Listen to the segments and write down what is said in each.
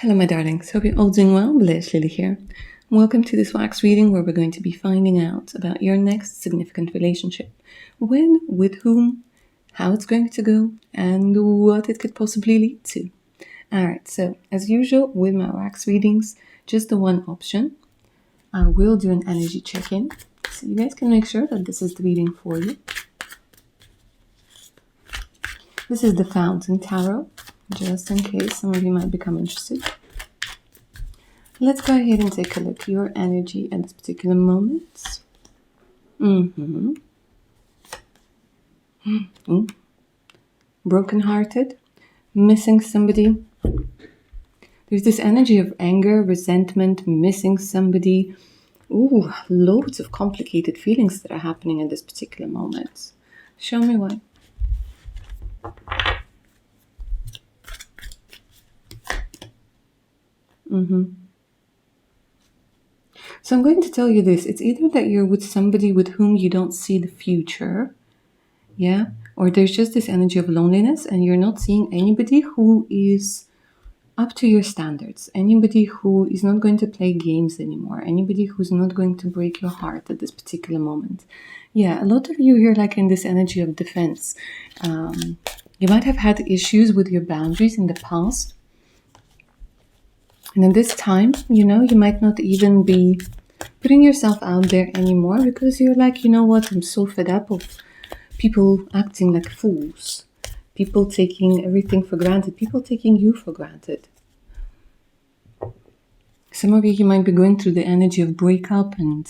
Hello my darlings, hope you're all doing well. Bliss Lily here. Welcome to this wax reading where we're going to be finding out about your next significant relationship. When, with whom, how it's going to go, and what it could possibly lead to. Alright, so as usual with my wax readings, just the one option. I will do an energy check-in so you guys can make sure that this is the reading for you. This is the Fountain Tarot, just in case some of you might become interested. Let's go ahead and take a look at your energy at this particular moment. Broken-hearted, missing somebody. There's this energy of anger, resentment, missing somebody. Loads of complicated feelings that are happening at this particular moment. Show me why. So I'm going to tell you this. It's either that you're with somebody with whom you don't see the future, yeah? Or there's just this energy of loneliness and you're not seeing anybody who is up to your standards. Anybody who is not going to play games anymore. Anybody who's not going to break your heart at this particular moment. Yeah, a lot of you here like in this energy of defense. You might have had issues with your boundaries in the past. And at this time, you might not even be putting yourself out there anymore because you're like, you know what, I'm so fed up of people acting like fools. People taking everything for granted. People taking you for granted. Some of you might be going through the energy of breakup and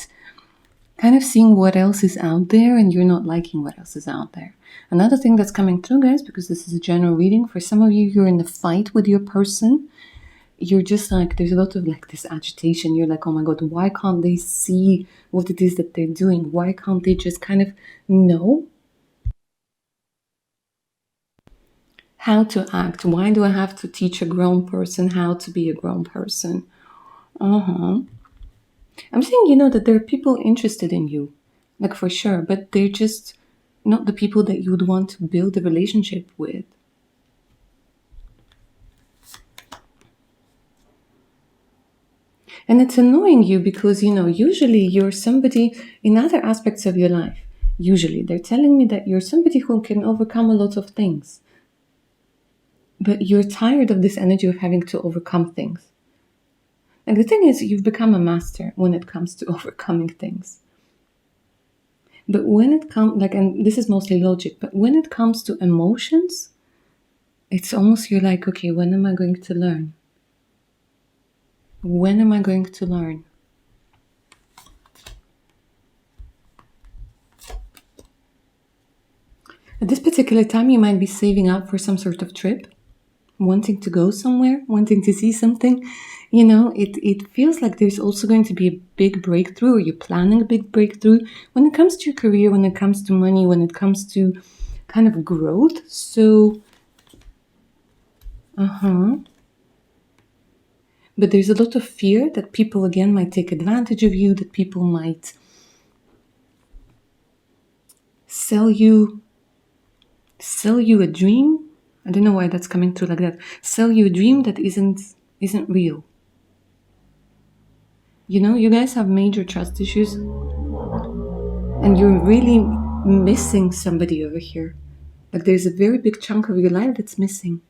kind of seeing what else is out there and you're not liking what else is out there. Another thing that's coming through, guys, because this is a general reading, for some of you, you're in the fight with your person. You're just like, there's a lot of like this agitation. You're like, oh my God, why can't they see what it is that they're doing? Why can't they just kind of know how to act? Why do I have to teach a grown person how to be a grown person? I'm saying, that there are people interested in you, like for sure, but they're just not the people that you would want to build a relationship with. And it's annoying you because, usually you're somebody in other aspects of your life. Usually they're telling me that you're somebody who can overcome a lot of things. But you're tired of this energy of having to overcome things. And the thing is, you've become a master when it comes to overcoming things. But when it comes, and this is mostly logic, but when it comes to emotions, it's almost you're like, okay, when am I going to learn? When am I going to learn? At this particular time, you might be saving up for some sort of trip, wanting to go somewhere, wanting to see something. It feels like there's also going to be a big breakthrough, or you're planning a big breakthrough when it comes to your career, when it comes to money, when it comes to kind of growth. So, But there's a lot of fear that people, again, might take advantage of you, that people might sell you a dream. I don't know why that's coming through like that. Sell you a dream that isn't real. You guys have major trust issues and you're really missing somebody over here. Like there's a very big chunk of your life that's missing.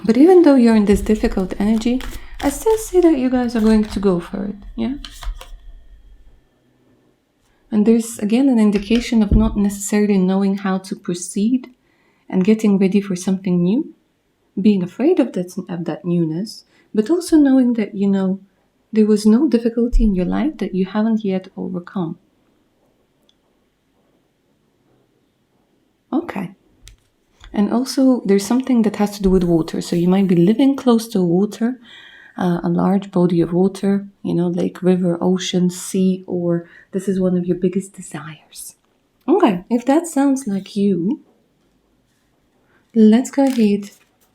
But even though you're in this difficult energy, I still see that you guys are going to go for it, yeah? And there's, again, an indication of not necessarily knowing how to proceed and getting ready for something new, being afraid of that newness, but also knowing that, there was no difficulty in your life that you haven't yet overcome. Okay. And also, there's something that has to do with water. So you might be living close to water, a large body of water, lake, river, ocean, sea, or this is one of your biggest desires. Okay, if that sounds like you, let's go ahead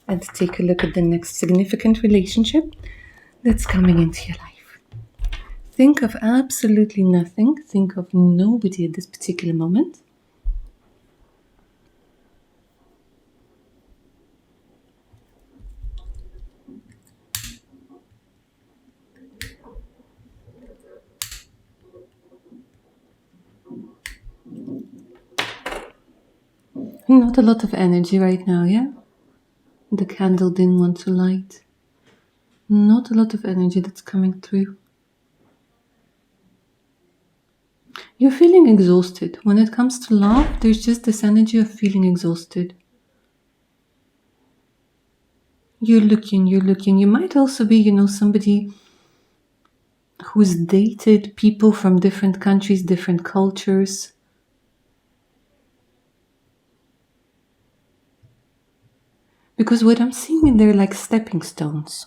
and take a look at the next significant relationship that's coming into your life. Think of absolutely nothing. Think of nobody at this particular moment. Not a lot of energy right now, yeah? The candle didn't want to light. Not a lot of energy that's coming through. You're feeling exhausted. When it comes to love, there's just this energy of feeling exhausted. You're looking. You might also be, somebody who's dated people from different countries, different cultures. Because what I'm seeing, they're like stepping stones.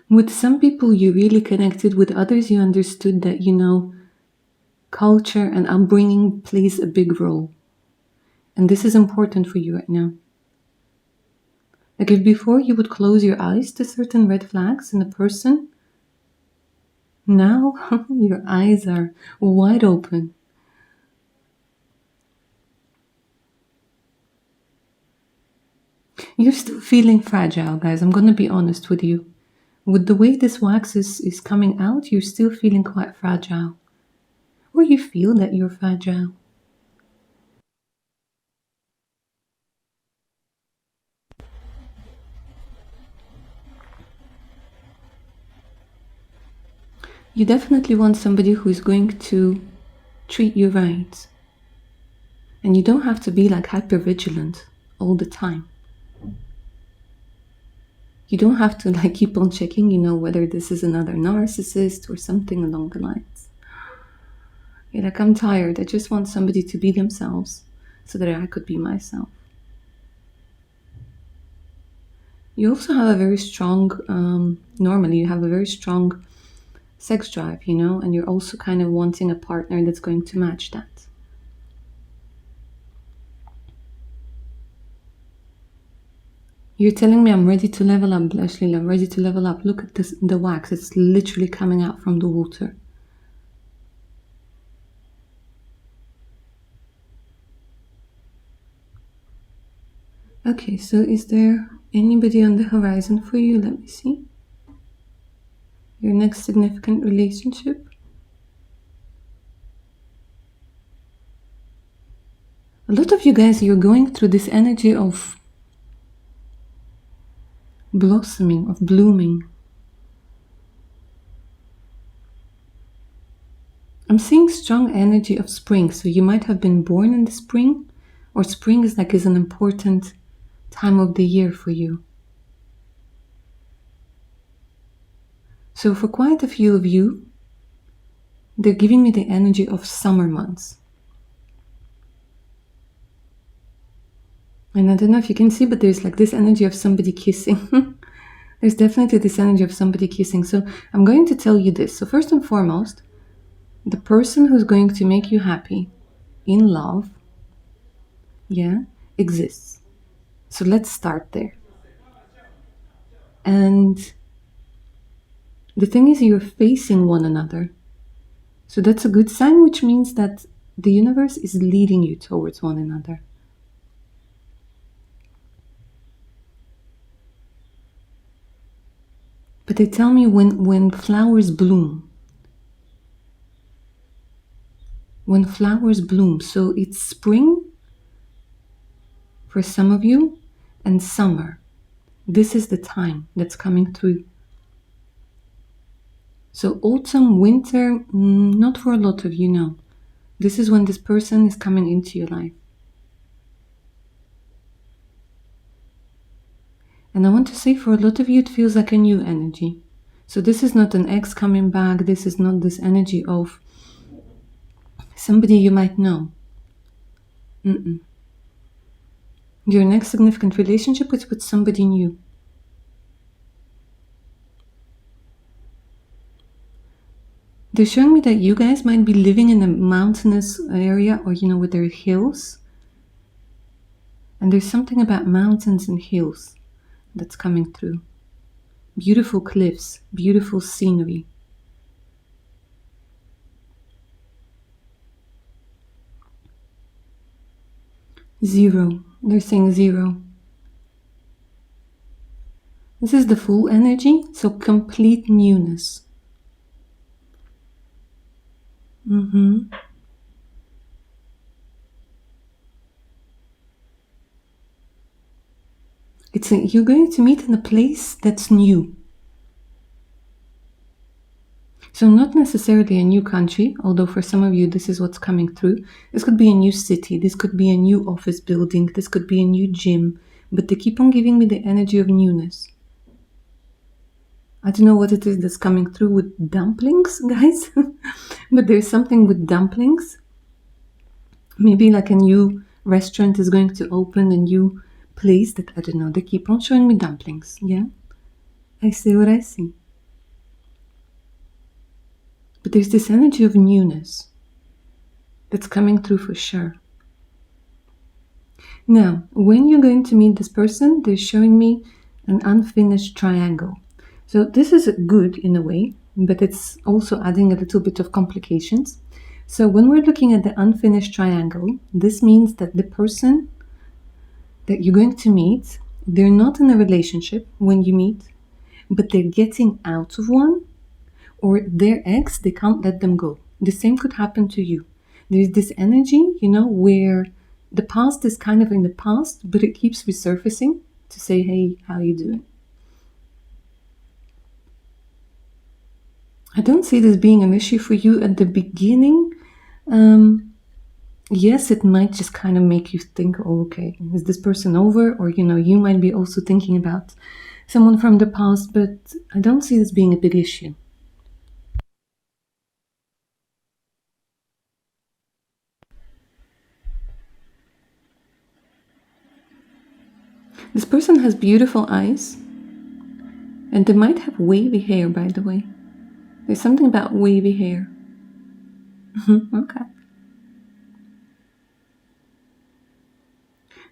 With some people, you really connected. With others, you understood that, culture and upbringing plays a big role. And this is important for you right now. Like if before you would close your eyes to certain red flags in a person, now your eyes are wide open. You're still feeling fragile, guys. I'm going to be honest with you. With the way this wax is coming out, you're still feeling quite fragile. Or you feel that you're fragile. You definitely want somebody who is going to treat you right. And you don't have to be like hyper vigilant all the time. You don't have to like keep on checking, whether this is another narcissist or something along the lines. You're like, I'm tired. I just want somebody to be themselves so that I could be myself. You also have a very strong, normally you have a very strong sex drive, and you're also kind of wanting a partner that's going to match that. You're telling me I'm ready to level up, Blushly, I'm ready to level up. Look at this, the wax. It's literally coming out from the water. Okay, so is there anybody on the horizon for you? Let me see. Your next significant relationship? A lot of you guys, you're going through this energy of blossoming, of blooming. I'm seeing strong energy of spring, so you might have been born in the spring, or spring is an important time of the year for you. So for quite a few of you, they're giving me the energy of summer months. And I don't know if you can see, but there's like this energy of somebody kissing. There's definitely this energy of somebody kissing. So I'm going to tell you this. So first and foremost, the person who's going to make you happy in love, exists. So let's start there. And the thing is, you're facing one another. So that's a good sign, which means that the universe is leading you towards one another. But they tell me when flowers bloom, so it's spring for some of you and summer. This is the time that's coming through. So autumn, winter, not for a lot of you, no. This is when this person is coming into your life. And I want to say, for a lot of you, it feels like a new energy. So this is not an ex coming back. This is not this energy of somebody you might know. Your next significant relationship is with somebody new. They're showing me that you guys might be living in a mountainous area, or where there are hills. And there's something about mountains and hills that's coming through. Beautiful cliffs, beautiful scenery. Zero. They're saying 0. This is the full energy, so complete newness. You're going to meet in a place that's new. So not necessarily a new country, although for some of you this is what's coming through. This could be a new city, this could be a new office building, this could be a new gym, but they keep on giving me the energy of newness. I don't know what it is that's coming through with dumplings, guys, but there's something with dumplings. Maybe like a new restaurant is going to open, a new place that, I don't know, they keep on showing me dumplings, yeah? I see what I see. But there's this energy of newness that's coming through for sure. Now, when you're going to meet this person, they're showing me an unfinished triangle. So this is good in a way, but it's also adding a little bit of complications. So when we're looking at the unfinished triangle, this means that the person that you're going to meet, they're not in a relationship when you meet, but they're getting out of one, or their ex, they can't let them go. The same could happen to you. There's this energy, where the past is kind of in the past, but it keeps resurfacing to say, hey, how you doing? I don't see this being an issue for you at the beginning. Yes, it might just kind of make you think, oh, okay, is this person over? Or, you might be also thinking about someone from the past, but I don't see this being a big issue. This person has beautiful eyes, and they might have wavy hair, by the way. There's something about wavy hair. Okay.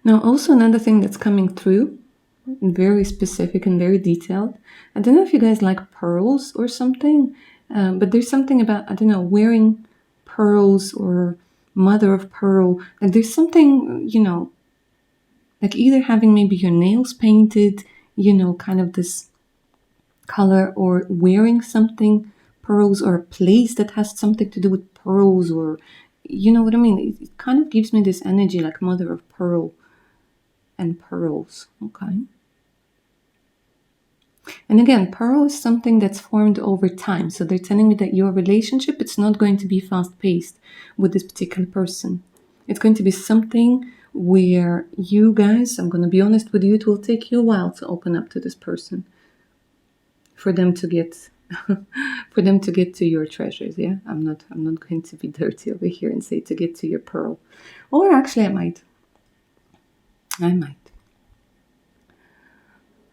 Now, also another thing that's coming through, very specific and very detailed. I don't know if you guys like pearls or something, but there's something about, I don't know, wearing pearls or mother of pearl. Like there's something, like either having maybe your nails painted, kind of this color, or wearing something pearls, or a place that has something to do with pearls, or you know what I mean? It kind of gives me this energy like mother of pearl and pearls. Okay. And again, pearl is something that's formed over time. So they're telling me that your relationship, it's not going to be fast-paced with this particular person. It's going to be something where you guys, I'm going to be honest with you, it will take you a while to open up to this person for them to get to your treasures. Yeah, I'm not going to be dirty over here and say to get to your pearl. Or actually I might.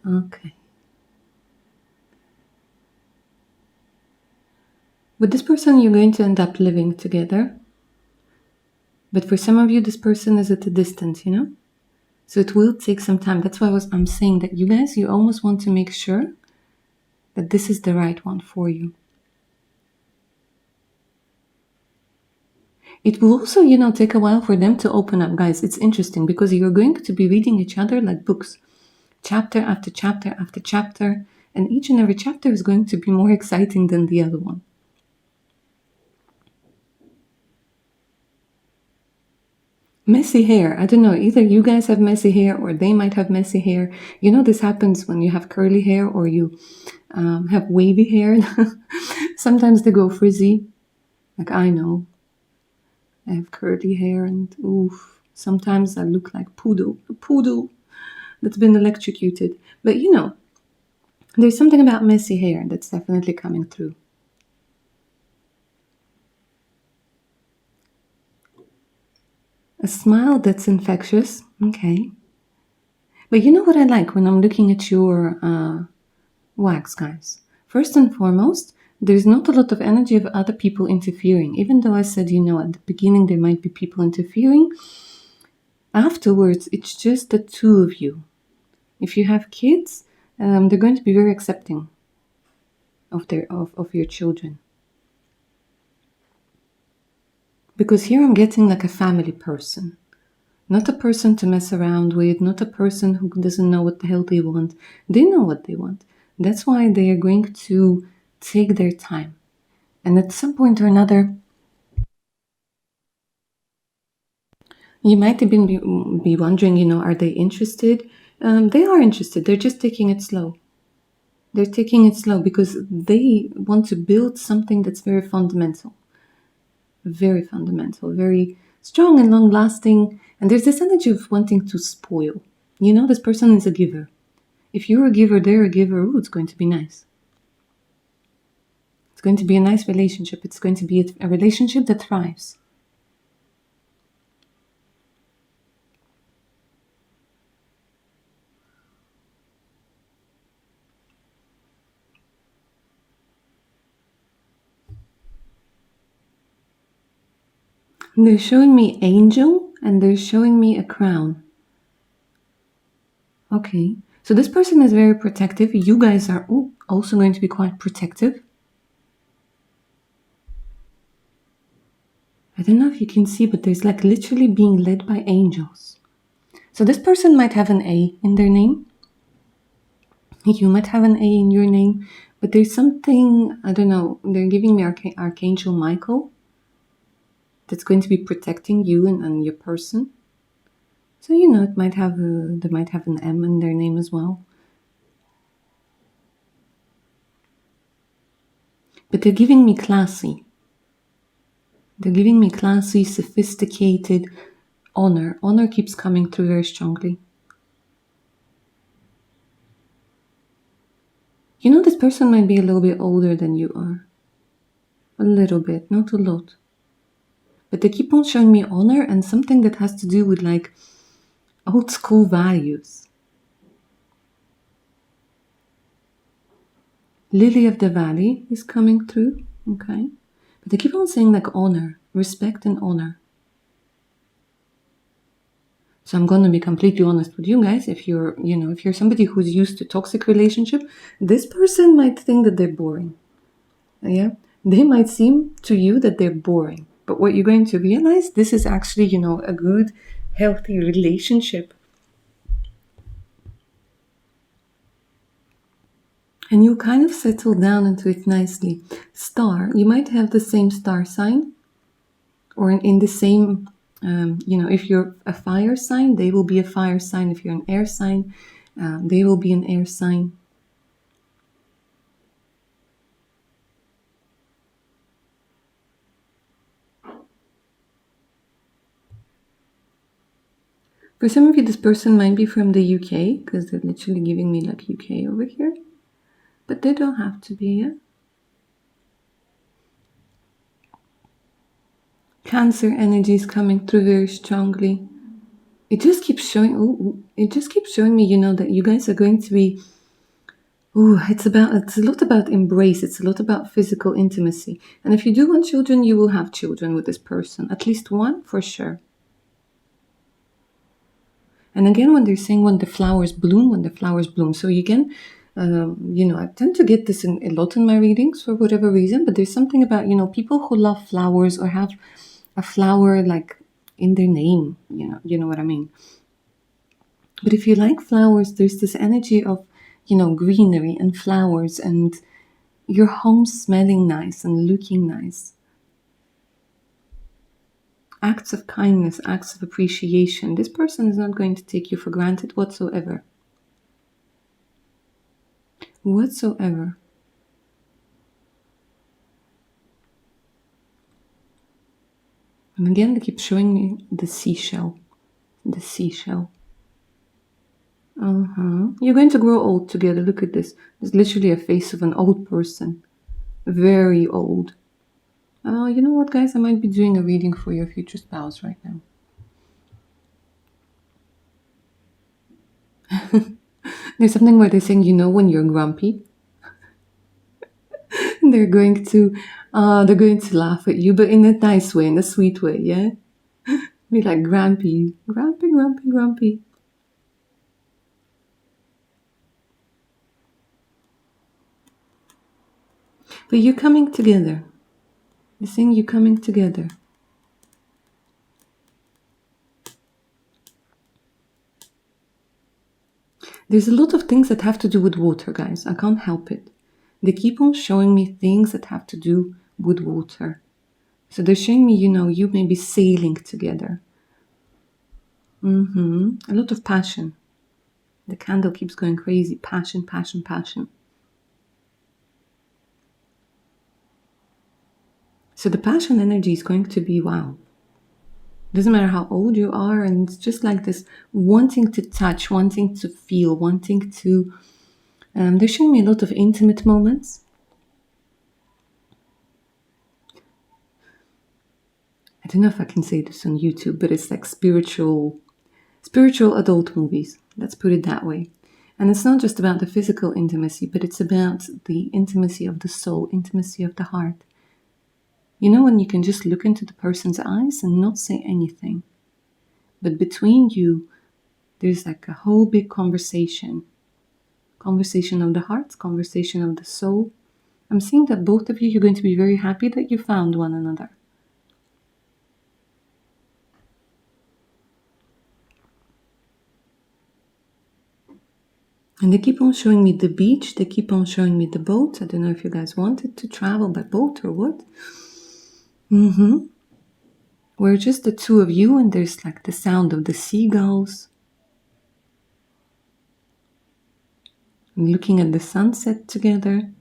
Okay. With this person, you're going to end up living together. But for some of you, this person is at a distance, So it will take some time. That's why I'm saying that you guys, you almost want to make sure that this is the right one for you. It will also, take a while for them to open up. Guys, it's interesting because you're going to be reading each other like books. Chapter after chapter after chapter. And each and every chapter is going to be more exciting than the other one. Messy hair. I don't know. Either you guys have messy hair or they might have messy hair. This happens when you have curly hair or you have wavy hair. Sometimes they go frizzy. Like I know. I have curly hair and oof. Sometimes I look like a poodle that's been electrocuted. But there's something about messy hair that's definitely coming through. A smile that's infectious. Okay. But you know what I like when I'm looking at your wax, guys? First and foremost, there's not a lot of energy of other people interfering. Even though I said, at the beginning there might be people interfering. Afterwards, it's just the two of you. If you have kids, they're going to be very accepting of your children. Because here I'm getting like a family person. Not a person to mess around with, not a person who doesn't know what the hell they want. They know what they want. That's why they are going to take their time. And at some point or another, you might even be wondering, are they interested? They are interested. They're just taking it slow. They're taking it slow because they want to build something that's very fundamental, very strong and long lasting. And there's this energy of wanting to spoil. You know, this person is a giver. If you're a giver, they're a giver. Ooh, it's going to be nice. It's going to be a nice relationship. It's going to be a relationship that thrives. They're showing me angel and they're showing me a crown. Okay, so this person is very protective. You guys are also going to be quite protective. I don't know if you can see, but there's like literally being led by angels. So this person might have an A in their name. You might have an A in your name, but there's something, I don't know, they're giving me Archangel Michael that's going to be protecting you and your person. So, you know, they might have an M in their name as well. But they're giving me classy. They're giving me classy, sophisticated honor. Honor keeps coming through very strongly. You know, this person might be a little bit older than you are. A little bit, not a lot. But they keep on showing me honor and something that has to do with like old school values. Lily of the Valley is coming through, okay? But they keep on saying like honor, respect and honor. So I'm going to be completely honest with you guys. If you're somebody who's used to toxic relationship, this person might think that they're boring. Yeah? They might seem to you that they're boring. But what you're going to realize, this is actually, you know, a good, healthy relationship. And you kind of settle down into it nicely. Star, you might have the same star sign or in the same, if you're a fire sign, they will be a fire sign. If you're an air sign, they will be an air sign. For some of you, this person might be from the UK because they're literally giving me like UK over here. But they don't have to be, yeah? Cancer energy is coming through very strongly. It just keeps showing, me, you know, that you guys are going to be, it's a lot about embrace. It's a lot about physical intimacy. And if you do want children, you will have children with this person. At least one for sure. And again, when they're saying when the flowers bloom. So again, I tend to get this a lot in my readings for whatever reason, but there's something about, you know, people who love flowers or have a flower like in their name, you know what I mean. But if you like flowers, there's this energy of, you know, greenery and flowers and your home smelling nice and looking nice. Acts of kindness, acts of appreciation. This person is not going to take you for granted whatsoever. Whatsoever. And again, they keep showing me the seashell. The seashell. You're going to grow old together. Look at this. There's literally a face of an old person. Very old. You know what, guys? I might be doing a reading for your future spouse right now. There's something where they're saying, you know, when you're grumpy, they're going to laugh at you, but in a nice way, in a sweet way, yeah? Be like grumpy. But you're coming together. They're saying you're coming together. There's a lot of things that have to do with water, guys. I can't help it. They keep on showing me things that have to do with water. So they're showing me, you know, you may be sailing together. A lot of passion. The candle keeps going crazy. Passion, passion, passion. So the passion energy is going to be wow. Doesn't matter how old you are, and it's just like this wanting to touch, wanting to feel, wanting to... they're showing me a lot of intimate moments. I don't know if I can say this on YouTube, but it's like spiritual adult movies. Let's put it that way. And it's not just about the physical intimacy, but it's about the intimacy of the soul, intimacy of the heart. You know, when you can just look into the person's eyes and not say anything. But between you, there's like a whole big conversation. Conversation of the heart, conversation of the soul. I'm seeing that both of you, you're going to be very happy that you found one another. And they keep on showing me the beach. They keep on showing me the boat. I don't know if you guys wanted to travel by boat or what. We're just the two of you, and there's like the sound of the seagulls. And looking at the sunset together.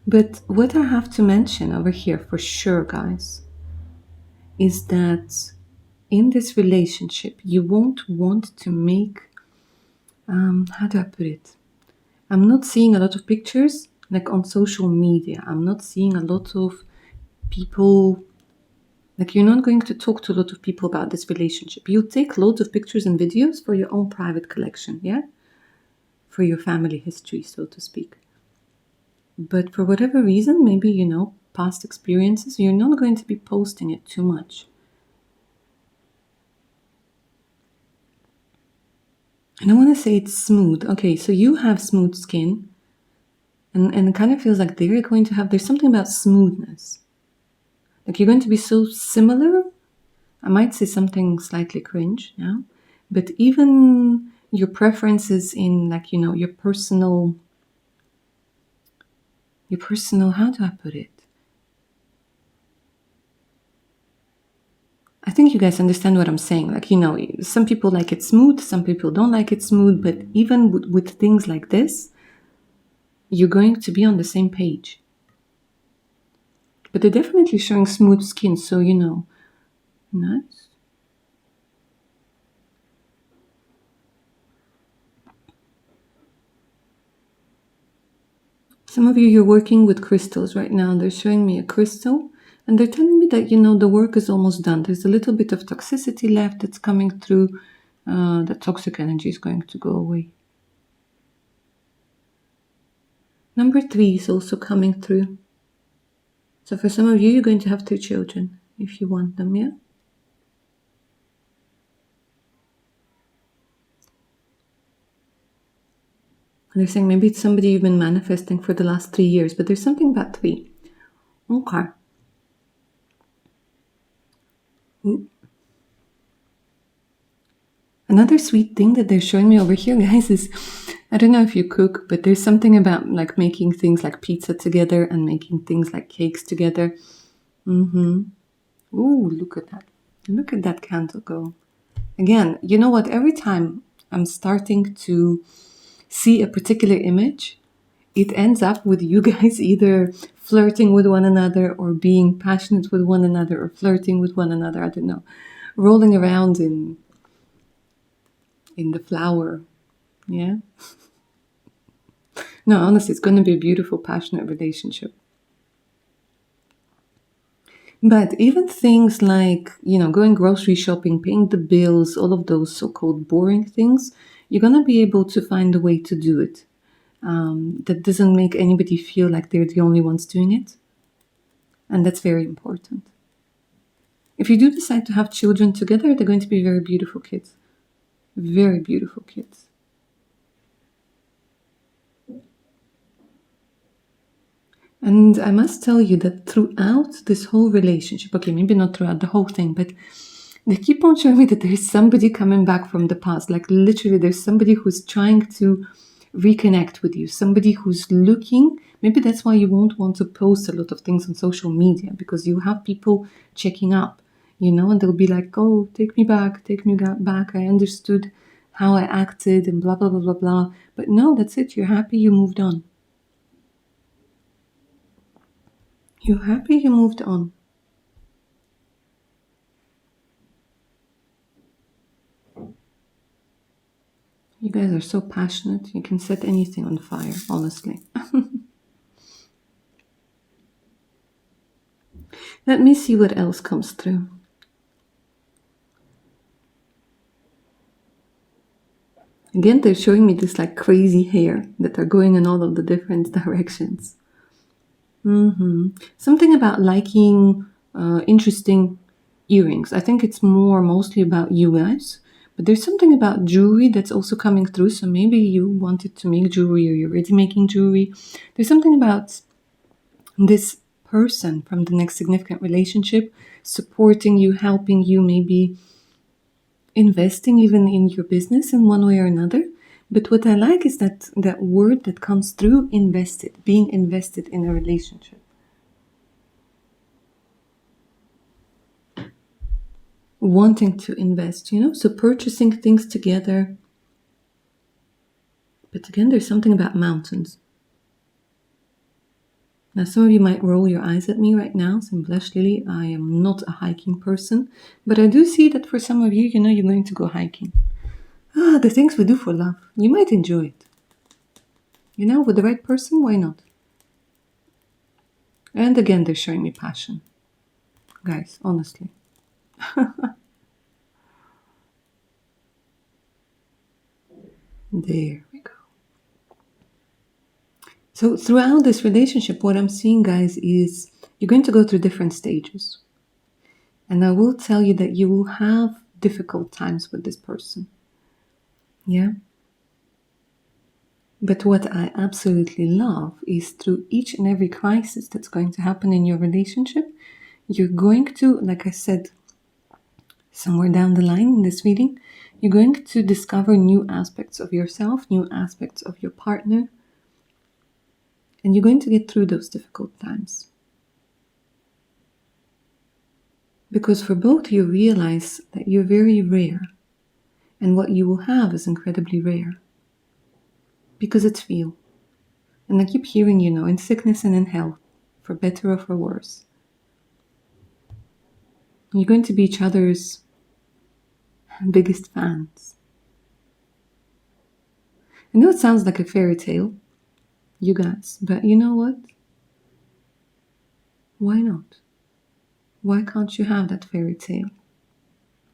But what I have to mention over here for sure, guys, is that in this relationship, you won't want to make, how do I put it? I'm not seeing a lot of pictures like on social media. I'm not seeing a lot of people, like you're not going to talk to a lot of people about this relationship. You'll take loads of pictures and videos for your own private collection, yeah? For your family history, so to speak. But for whatever reason, maybe, you know, past experiences, you're not going to be posting it too much. And I want to say it's smooth. Okay, so you have smooth skin. And it kind of feels like they're going to have, there's something about smoothness. Like you're going to be so similar. I might say something slightly cringe, yeah? But even your preferences in like, you know, your personal, how do I put it? I think you guys understand what I'm saying. Like, you know, some people like it smooth, some people don't like it smooth, but even with things like this, you're going to be on the same page. But they're definitely showing smooth skin, so, you know, nice. Some of you, you're working with crystals right now. They're showing me a crystal, and they're telling me that, you know, the work is almost done. There's a little bit of toxicity left that's coming through. The toxic energy is going to go away. Number 3 is also coming through. So for some of you, you're going to have 2 children if you want them, yeah? And they're saying maybe it's somebody you've been manifesting for the last 3 years, but there's something about 3. Okay. Ooh. Another sweet thing that they're showing me over here, guys, is, I don't know if you cook, but there's something about like making things like pizza together and making things like cakes together. Ooh, look at that. Look at that candle go. Again, you know what? Every time I'm starting to see a particular image, it ends up with you guys either flirting with one another or being passionate with one another or flirting with one another. I don't know. Rolling around in the flower. Yeah. No, honestly, it's going to be a beautiful, passionate relationship. But even things like, you know, going grocery shopping, paying the bills, all of those so-called boring things, you're going to be able to find a way to do it. That doesn't make anybody feel like they're the only ones doing it. And that's very important. If you do decide to have children together, they're going to be very beautiful kids. Very beautiful kids. And I must tell you that throughout this whole relationship, okay, maybe not throughout the whole thing, but they keep on showing me that there's somebody coming back from the past. Like literally there's somebody who's trying to reconnect with you, somebody who's looking. Maybe that's why you won't want to post a lot of things on social media, because you have people checking up, you know, and they'll be like, oh, take me back, I understood how I acted and blah, blah, blah, blah, blah. But no, that's it. You're happy, you moved on. You're happy, you moved on. You guys are so passionate. You can set anything on fire, honestly. Let me see what else comes through. Again, they're showing me this like crazy hair that are going in all of the different directions. Something about liking interesting earrings. I think it's mostly about you guys. But there's something about jewelry that's also coming through. So maybe you wanted to make jewelry or you're already making jewelry. There's something about this person from the next significant relationship supporting you, helping you, maybe investing even in your business in one way or another. But what I like is that word that comes through, invested, being invested in a relationship. Wanting to invest, so purchasing things together. But again, there's something about mountains. Now, some of you might roll your eyes at me right now, saying, Blush Lily, I am not a hiking person. But I do see that for some of you, you're going to go hiking. The things we do for love. You might enjoy it. With the right person, why not? And again, they're showing me passion. Guys, honestly. There we go. So throughout this relationship, what I'm seeing, guys, is you're going to go through different stages. And I will tell you that you will have difficult times with this person. Yeah? But what I absolutely love is through each and every crisis that's going to happen in your relationship, you're going to, like I said, somewhere down the line in this reading, you're going to discover new aspects of yourself, new aspects of your partner, and you're going to get through those difficult times. Because for both, you realize that you're very rare, and what you will have is incredibly rare. Because it's real. And I keep hearing, in sickness and in health, for better or for worse. You're going to be each other's biggest fans. I know it sounds like a fairy tale, you guys, but you know what? Why not? Why can't you have that fairy tale?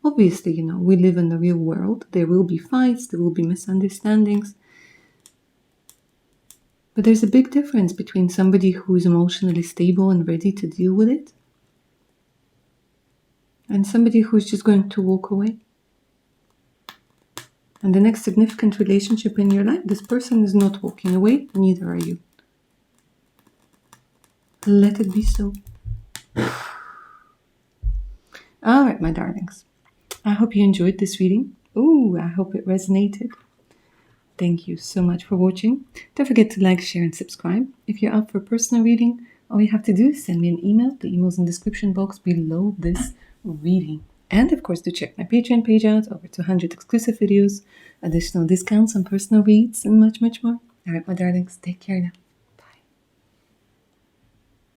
Obviously, we live in the real world. There will be fights, there will be misunderstandings. But there's a big difference between somebody who is emotionally stable and ready to deal with it and somebody who's just going to walk away. And the next significant relationship in your life, this person is not walking away, neither are you. Let it be so. All right, my darlings. I hope you enjoyed this reading. I hope it resonated. Thank you so much for watching. Don't forget to like, share, and subscribe. If you're up for personal reading, all you have to do is send me an email. The email's in the description box below this reading. And of course, do check my Patreon page out. Over 200 exclusive videos, additional discounts on personal reads, and much, much more. All right, my darlings, take care now.